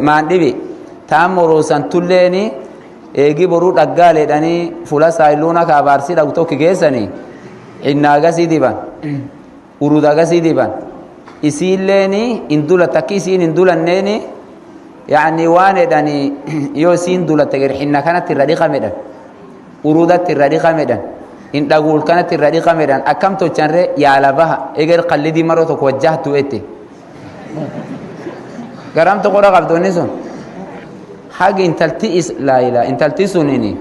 Mandibi taamuru santulleeni eegi boruu dhaggaaleedhanii fuula saayiluuna kaabaarsi dhagu tokko geessanii innaa agasii diban uruda agasii diban isiilleeni indula takki isiin indulanneeni yaani waan edhanii yoo isiin dulatte gari inna kanatti irra dhiqamedhan urudatti irra dhiqamedhan indhaguul kanatti irra dhiqamedhan akkam tochanree yaala baha eger qallidii maroo tokko wajjahtu ette garam to qora qabdoonni sun hagi intalti sunini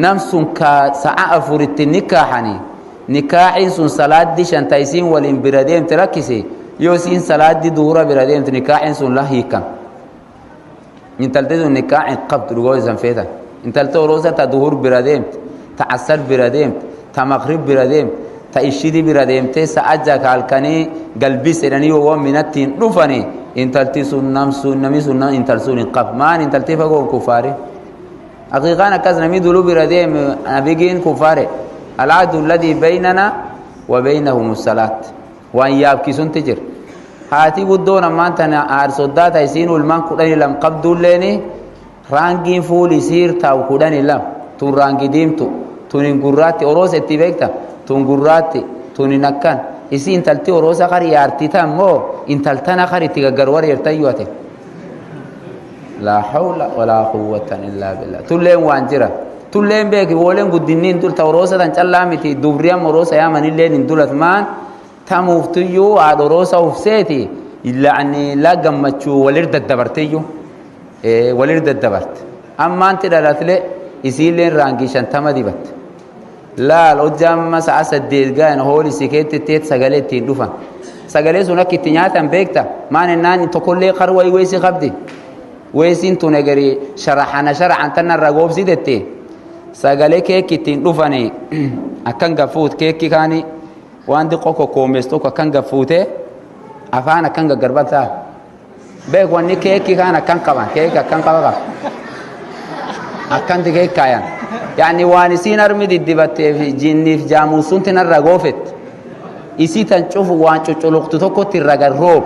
namsun ka sa'a afuritti nikahani nikahin sun salaaddi shanta isin walin bira deemte rakkise yoo isin salaaddi duhura bira deemte nikahin sun la hiikam intalti sun nikahin qabdu dhugoo isan feetan intalti oroosa ta duhur bira deemte ta asar bira deemte ta maghrib bira deemte ta ishidi bira deemte sa'ajja kaalkanii galbis edhanii wawwan minattiin dhufanii intalti sun nami sun intal sun qab maan intalti fagoon kufaare haqiqaan akkas nami dulu bira deem nabigiin kufaare al'adu alladhi baynana wa baynahum as-salat waan yaabkisun tijir haati guddoon ammaan tana aarsoddaata isiin ulmaan 12 qabdulleeni raangiin fuuli siir taa'u 12 tun raangi diimtu tun gurraatti oroos itti beekta tun gurraatti tun nakkan isi intalti orosa qari yaartita mo intaltana qari tigagarwar yartayuate la hawla wala quwwata illa billah tulleen wanjira tulleen beeki wolen guddinnin dul tawrosa tan callamiti dubriya morosa yamanilleen indulat man tamuftiyu adorosa ufseti illa anni la gammachu walir daddabartiyu walir daddabart amma anti dalatle isilleen rangi shantama dibat لا الأجمع سأسدد جان هولي سكت تيت سجلت تندفع سجلت هناك تنياتا بيكتا ما ننان تقول لي قروي ويسي خبدي ويسين تنجري شرحنا شرحا تنا الرجوب زيدتي سجلت كيك تندفعني أكن جفوت كيك كاني وعندي قوكو كومستو أكن جفوته أفانا كان جربتها بيك واني كيك كان أكن كمان كيك أكن كمان أكن تكيك كيان يعني وانسين أرمي الدبتة في جني في جاموسون تنرجوفت إسي تنشوف وانشو تلوقت تكوت الرجال روب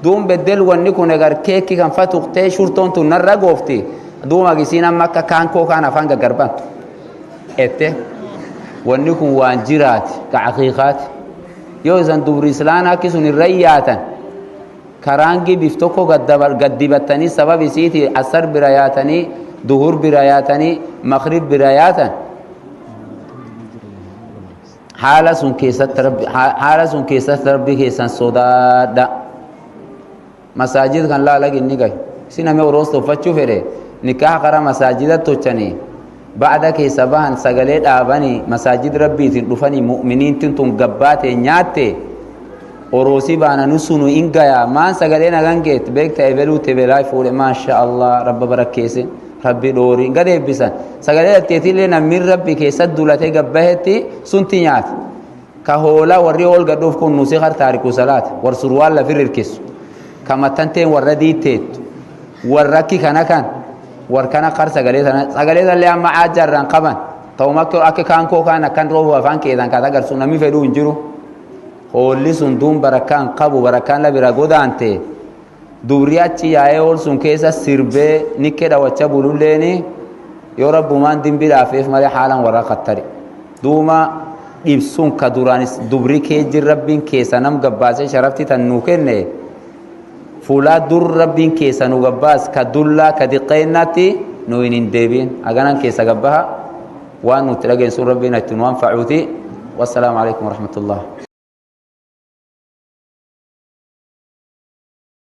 دوم بدل ونكون نجار كيك كان فتوقتي شرطون تنرجوفتي دوم أجسينا مكة كان كو كان أفانجا قربان إته ونكون وانجرات كحقيقات يوزن دور إسلانا كيسون الرياتا كرانجي بيفتوكو قد دبتني سبب سيتي أثر براياتني ظهور براياتني مغرب براياتا حالة سن كيسة ربي كيسان صدادا مساجد كان لا لقي النقاي سينا ميوروس توفتشو فيري نكاح قرى مساجد توچني بعد كيسة بان سغليت آباني مساجد ربي تنطفني مؤمنين تنتم قبات نياتي وروسي بانا نسونو إنقايا ما سغلينا غنجيت بيكتا إبلو تبلاي فولي ما شاء الله رب بركيسي ربي دوري غدي بيسان سغالي تيتيلي نمير ربي كيسد دولتي غبهتي سنتيات كهولا وري اول غدوف كون نوسي خر تاريكو صلاه ور سروال لا فيركس كما تنتين وردي تيت وركي كان ور كان خر سغالي اللي ما اجرن قبن تومكو اك كان كو كان رو فان كيدان كذا غر سنمي فدو انجرو هولي سندوم بركان قبو بركان لا بيرغودانتي دورياتي يا اول سون كيسا سيربي نيكدا وچا بولوليني يا رب مان دين بلا فيف مري حالا ورا قطري دوما يبسون كدورانس دبري كيج ربين كيسا نم غباسه شرفتي تنوكنه فولا دور ربين كيسا نو غباس كدولا كدقيناتي نوين ديبين اغانن كيسا غبها وان نتلقين سور ربنا تنوان فعوتي والسلام عليكم ورحمه الله